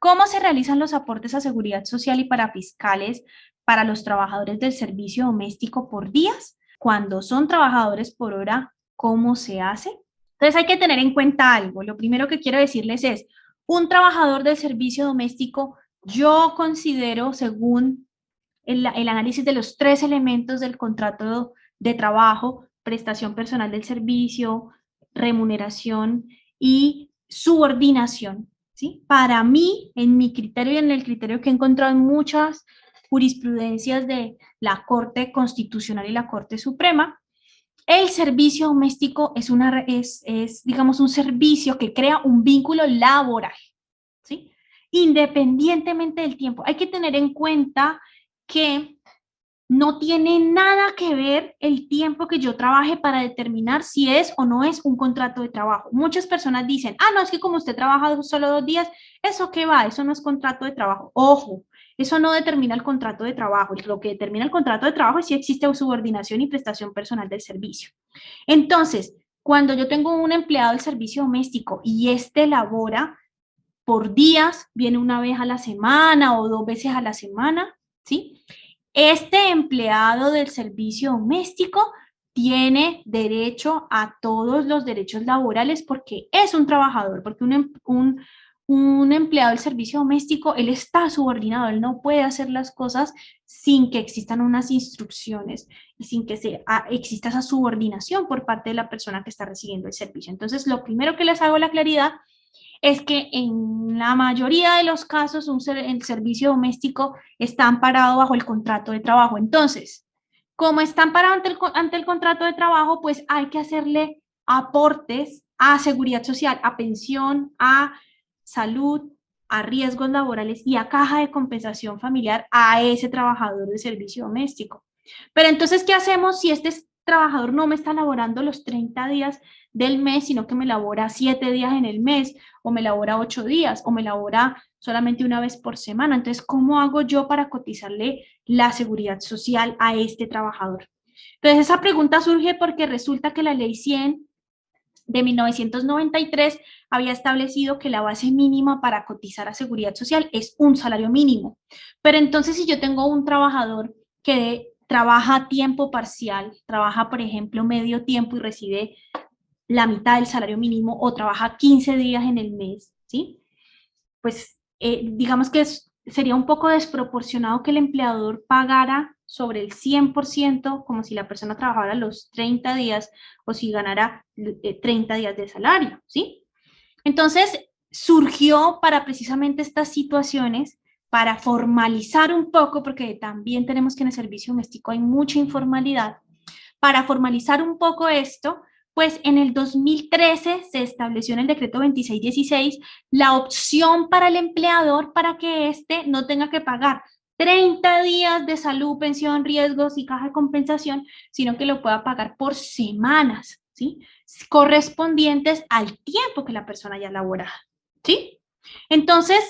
¿Cómo se realizan los aportes a seguridad social y para fiscales para los trabajadores del servicio doméstico por días? Cuando son trabajadores por hora, ¿cómo se hace? Entonces hay que tener en cuenta algo. Lo primero que quiero decirles es, un trabajador del servicio doméstico, yo considero, según el análisis de los tres elementos del contrato de trabajo, prestación personal del servicio, remuneración y subordinación, ¿sí? Para mí, en mi criterio y en el criterio que he encontrado en muchas jurisprudencias de la Corte Constitucional y la Corte Suprema, el servicio doméstico es, digamos, un servicio que crea un vínculo laboral, ¿sí? Independientemente del tiempo. Hay que tener en cuenta que no tiene nada que ver el tiempo que yo trabaje para determinar si es o no es un contrato de trabajo. Muchas personas dicen, ah, no, es que como usted trabaja solo 2 días, ¿eso qué va? Eso no es contrato de trabajo. Ojo, eso no determina el contrato de trabajo. Lo que determina el contrato de trabajo es si existe subordinación y prestación personal del servicio. Entonces, cuando yo tengo un empleado del servicio doméstico y este labora por días, viene una vez a la semana o 2 veces a la semana, ¿sí? Este empleado del servicio doméstico tiene derecho a todos los derechos laborales porque es un trabajador, porque un empleado del servicio doméstico, él está subordinado, él no puede hacer las cosas sin que existan unas instrucciones y sin que exista esa subordinación por parte de la persona que está recibiendo el servicio. Entonces, lo primero que les hago la claridad es que en la mayoría de los casos el servicio doméstico está amparado bajo el contrato de trabajo. Entonces, como está amparado ante el contrato de trabajo, pues hay que hacerle aportes a seguridad social, a pensión, a salud, a riesgos laborales y a caja de compensación familiar a ese trabajador de servicio doméstico. Pero entonces, ¿qué hacemos si este trabajador no me está laborando los 30 días del mes, sino que me labora 7 días en el mes, o me labora 8 días, o me labora solamente una vez por semana? Entonces, ¿cómo hago yo para cotizarle la seguridad social a este trabajador? Entonces, esa pregunta surge porque resulta que la ley 100 de 1993 había establecido que la base mínima para cotizar a seguridad social es un salario mínimo. Pero entonces, si yo tengo un trabajador que trabaja a tiempo parcial, trabaja, por ejemplo, medio tiempo y recibe la mitad del salario mínimo o trabaja 15 días en el mes, ¿sí? Pues digamos que sería un poco desproporcionado que el empleador pagara sobre el 100% como si la persona trabajara los 30 días o si ganara 30 días de salario, ¿sí? Entonces surgió para precisamente estas situaciones, para formalizar un poco, porque también tenemos que en el servicio doméstico hay mucha informalidad, para formalizar un poco esto, pues en el 2013 se estableció en el decreto 2616 la opción para el empleador para que éste no tenga que pagar 30 días de salud, pensión, riesgos y caja de compensación, sino que lo pueda pagar por semanas, ¿sí? Correspondientes al tiempo que la persona haya laborado, ¿sí? Entonces,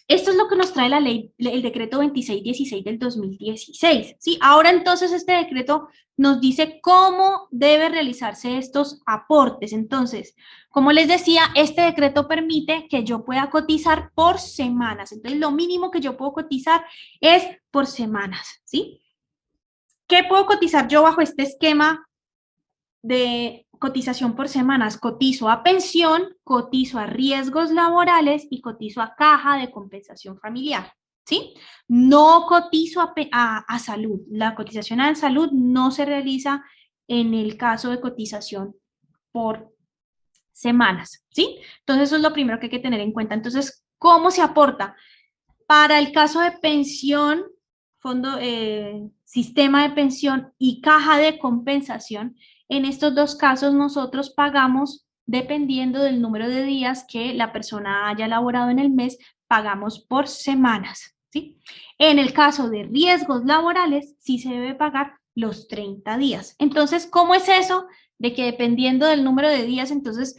esto es lo que nos trae la ley, el decreto 2616 del 2016, ¿sí? Ahora entonces este decreto nos dice cómo debe realizarse estos aportes. Entonces, como les decía, este decreto permite que yo pueda cotizar por semanas. Entonces, lo mínimo que yo puedo cotizar es por semanas, ¿sí? ¿Qué puedo cotizar yo bajo este esquema de cotización por semanas? Cotizo a pensión, cotizo a riesgos laborales y cotizo a caja de compensación familiar, ¿sí? No cotizo a salud. La cotización a salud no se realiza en el caso de cotización por semanas, ¿sí? Entonces eso es lo primero que hay que tener en cuenta. Entonces, ¿cómo se aporta? Para el caso de pensión, sistema de pensión y caja de compensación, en estos dos casos nosotros pagamos, dependiendo del número de días que la persona haya laborado en el mes, pagamos por semanas, ¿sí? En el caso de riesgos laborales, sí se debe pagar los 30 días. Entonces, ¿cómo es eso? De que dependiendo del número de días, entonces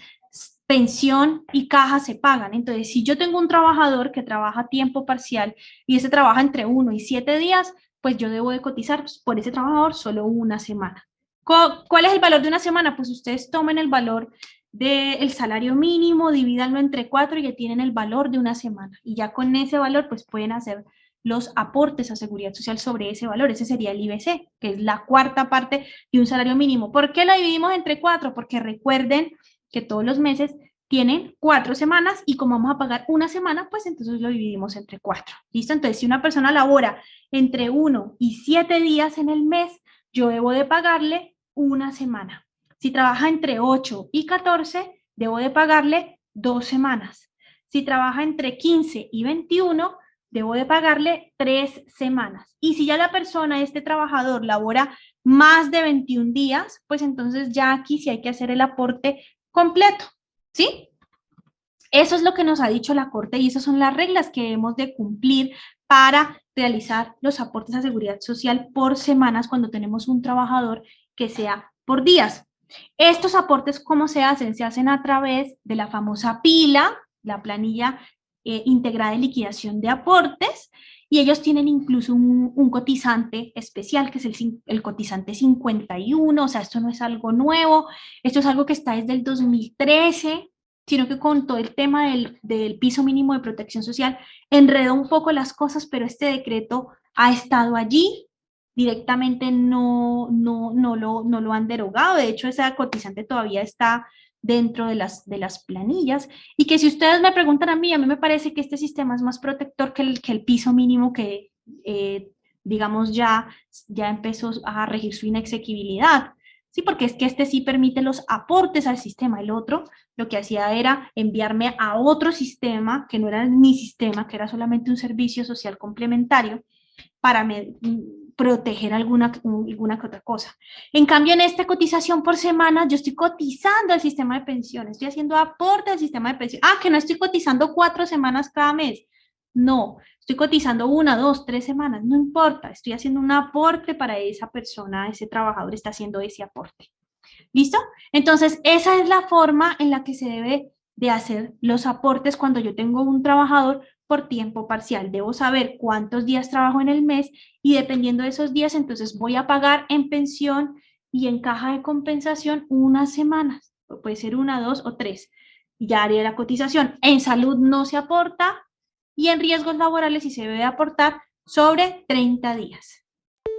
pensión y caja se pagan. Entonces, si yo tengo un trabajador que trabaja a tiempo parcial y ese trabaja entre 1 y 7 días, pues yo debo de cotizar por ese trabajador solo una semana. ¿Cuál es el valor de una semana? Pues ustedes tomen el valor del salario mínimo, divídanlo entre 4 y ya tienen el valor de una semana. Y ya con ese valor, pues pueden hacer los aportes a seguridad social sobre ese valor. Ese sería el IBC, que es la cuarta parte de un salario mínimo. ¿Por qué lo dividimos entre 4? Porque recuerden que todos los meses tienen 4 semanas y como vamos a pagar una semana, pues entonces lo dividimos entre 4. ¿Listo? Entonces, si una persona labora entre 1 y 7 días en el mes, yo debo de pagarle una semana. Si trabaja entre 8 y 14, debo de pagarle 2 semanas. Si trabaja entre 15 y 21, debo de pagarle 3 semanas. Y si ya la persona, este trabajador, labora más de 21 días, pues entonces ya aquí sí hay que hacer el aporte completo, ¿sí? Eso es lo que nos ha dicho la Corte y esas son las reglas que debemos de cumplir para realizar los aportes a seguridad social por semanas cuando tenemos un trabajador que sea por días. Estos aportes, ¿cómo se hacen? Se hacen a través de la famosa PILA, la planilla integrada de liquidación de aportes, y ellos tienen incluso un cotizante especial, que es el cotizante 51, o sea, esto no es algo nuevo, esto es algo que está desde el 2013, sino que con todo el tema del piso mínimo de protección social enredó un poco las cosas, pero este decreto ha estado allí, directamente no lo han derogado, de hecho esa cotizante todavía está dentro de las planillas, y que si ustedes me preguntan a mí me parece que este sistema es más protector que el piso mínimo que, digamos, ya empezó a regir su inexequibilidad. Sí, porque es que este sí permite los aportes al sistema, el otro lo que hacía era enviarme a otro sistema, que no era mi sistema, que era solamente un servicio social complementario, para proteger alguna que otra cosa. En cambio, en esta cotización por semana, yo estoy cotizando al sistema de pensiones, estoy haciendo aporte al sistema de pensiones. Ah, que no estoy cotizando 4 semanas cada mes. No, estoy cotizando 1, 2, 3 semanas, no importa, estoy haciendo un aporte para esa persona, ese trabajador está haciendo ese aporte. ¿Listo? Entonces, esa es la forma en la que se debe de hacer los aportes cuando yo tengo un trabajador por tiempo parcial. Debo saber cuántos días trabajo en el mes y dependiendo de esos días, entonces voy a pagar en pensión y en caja de compensación unas semanas. Puede ser 1, 2 o 3. Ya haré la cotización. En salud no se aporta y en riesgos laborales sí se debe aportar sobre 30 días.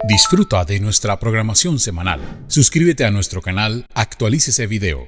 Disfruta de nuestra programación semanal. Suscríbete a nuestro canal, actualícese video